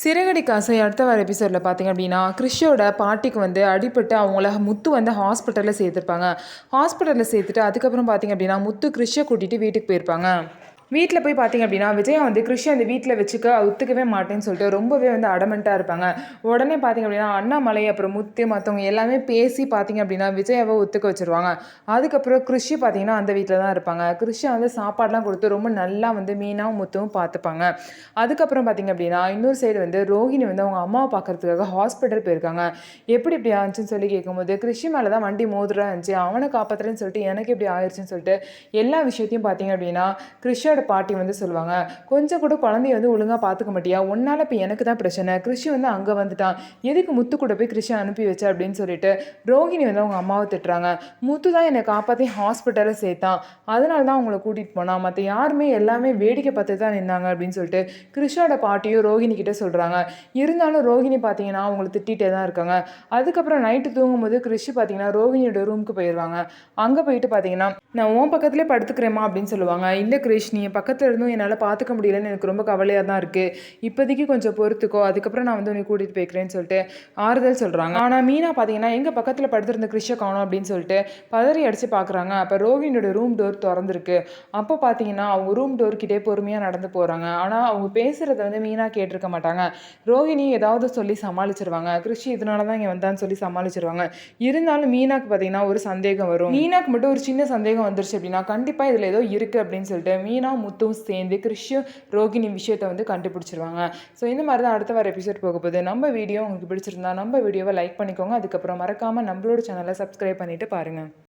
சிறகடிக்க ஆசை அடுத்த வர எபிசோடில் பார்த்தீங்க அப்படின்னா, கிறிஷோட பாட்டிக்கு வந்து அடிபட்டு அவங்கள முத்து வந்து ஹாஸ்பிட்டலில் சேர்த்துருப்பாங்க. ஹாஸ்பிட்டலில் சேர்த்துட்டு அதுக்கப்புறம் பார்த்தீங்க அப்படின்னா, முத்து கிறிஷை கூட்டிகிட்டு வீட்டுக்கு போயிருப்பாங்க. வீட்டில் போய் பார்த்தீங்க அப்படின்னா, விஜயா வந்து கிறிஷை அந்த வீட்டில் வச்சுக்க ஒத்துக்கவே மாட்டேன்னு சொல்லிட்டு ரொம்பவே வந்து அடமெண்ட்டாக இருப்பாங்க. உடனே பார்த்தீங்க அப்படின்னா, அண்ணாமலை அப்புறம் முத்து மற்றவங்க எல்லாமே பேசி பார்த்தீங்க அப்படின்னா, விஜயாவை ஒத்துக்க வச்சுருவாங்க. அதுக்கப்புறம் கிறிஷ் பார்த்தீங்கன்னா அந்த வீட்டில் தான் இருப்பாங்க. கிறிஷை வந்து சாப்பாடுலாம் கொடுத்து ரொம்ப நல்லா வந்து மீனாவும் முத்துவும் பார்த்துப்பாங்க. அதுக்கப்புறம் பார்த்தீங்க அப்படின்னா, இன்னொரு சைடு வந்து ரோஹிணி வந்து அவங்க அம்மாவை பார்க்கறதுக்காக ஹாஸ்பிட்டல் போயிருக்காங்க. எப்படி இப்படி ஆச்சுன்னு சொல்லி கேட்கும்போது, கிறிஷ் மேலே தான் வண்டி மோதுறா இருந்துச்சு, அவனை காப்பாற்றுறேன்னு சொல்லிட்டு எனக்கு இப்படி ஆயிடுச்சுன்னு சொல்லிட்டு எல்லா விஷயத்தையும் பார்த்தீங்க அப்படின்னா கிறிஷோட பாட்டி வந்து சொல்லுவாங்க. கொஞ்சம் கூட குழந்தைய வந்து ஒழுங்காக பார்த்துக்க மாட்டியா, உன்னால இப்போ எனக்கு தான் பிரச்சனை, கிறிஷ் வந்து அங்கே வந்துட்டான், எதுக்கு முத்து கூட போய் கிறிஷை அனுப்பி வச்ச அப்படின்னு சொல்லிட்டு ரோஹிணி வந்து அவங்க அம்மாவை திட்டுறாங்க. முத்து தான் என்னை காப்பாற்றி ஹாஸ்பிட்டலில் சேர்த்தான், அதனால தான் அவங்கள கூட்டிகிட்டு போனான், மற்ற யாருமே எல்லாமே வேடிக்கை பார்த்து தான் நின்னாங்க அப்படின்னு சொல்லிட்டு கிறிஷோட பாட்டியும் ரோஹிணி கிட்டே சொல்கிறாங்க. இருந்தாலும் ரோஹிணி பார்த்தீங்கன்னா அவங்களை திட்டிகிட்டே தான் இருக்காங்க. அதுக்கப்புறம் நைட்டு தூங்கும்போது கிறிஷ் பார்த்தீங்கன்னா ரோஹிணியோட ரூமுக்கு போயிடுவாங்க. அங்கே போயிட்டு பார்த்தீங்கன்னா, நான் உன் பக்கத்துலேயே படுத்துக்கிறேம்மா அப்படின்னு சொல்லுவாங்க. இல்லை கிறிஷ், நீ பக்கத்தில் இருந்தும் என்னால் பார்த்துக்க முடியலன்னு எனக்கு ரொம்ப கவலையாக தான் இருக்குது, இப்போதைக்கு கொஞ்சம் பொறுத்துக்கோ, அதுக்கப்புறம் நான் வந்து உன்னை கூட்டிகிட்டு போய்க்கிறேன்னு சொல்லிட்டு ஆறுதல் சொல்கிறாங்க. ஆனால் மீனா பார்த்தீங்கன்னா எங்கள் பக்கத்தில் படுத்திருந்த கிறிஷை காணோம் அப்படின்னு சொல்லிட்டு பதறி அடித்து பார்க்குறாங்க. அப்போ ரோஹினியோட ரூம் டோர் திறந்துருக்கு. அப்போ பார்த்தீங்கன்னா அவங்க ரூம் டோர்கிட்டே பொறுமையாக நடந்து போகிறாங்க. ஆனால் அவங்க பேசுகிறத வந்து மீனா கேட்டிருக்க மாட்டாங்க. ரோஹிணி ஏதாவது சொல்லி சமாளிச்சிருவாங்க. கிறிஷ் இதனால தான் இங்கே வந்தான்னு சொல்லி சமாளிச்சிருவாங்க. இருந்தாலும் மீனாக்கு பார்த்தீங்கன்னா ஒரு சந்தேகம் வரும். மீனாக்கு மட்டும் ஒரு சின்ன சந்தேகம் வந்துருச்சு அப்படின்னா, கண்டிப்பாக இதில் ஏதோ இருக்குது அப்படின்னு சொல்லிட்டு மீனா முத்தும் சேர்ந்து கிறிஷும் ரோகிணி விஷயத்தை வந்து கண்டுபிடிச்சிருவாங்க. ஸோ இந்த மாதிரி தான் அடுத்த வார எபிசோட் போக போகுது. நம்ம வீடியோ உங்களுக்கு பிடிச்சிருந்தா நம்ம வீடியோவை லைக் பண்ணிக்கோங்க. அதுக்கப்புறம் மறக்காமல் நம்மளோட சேனலை சப்ஸ்கிரைப் பண்ணிவிட்டு பாருங்கள்.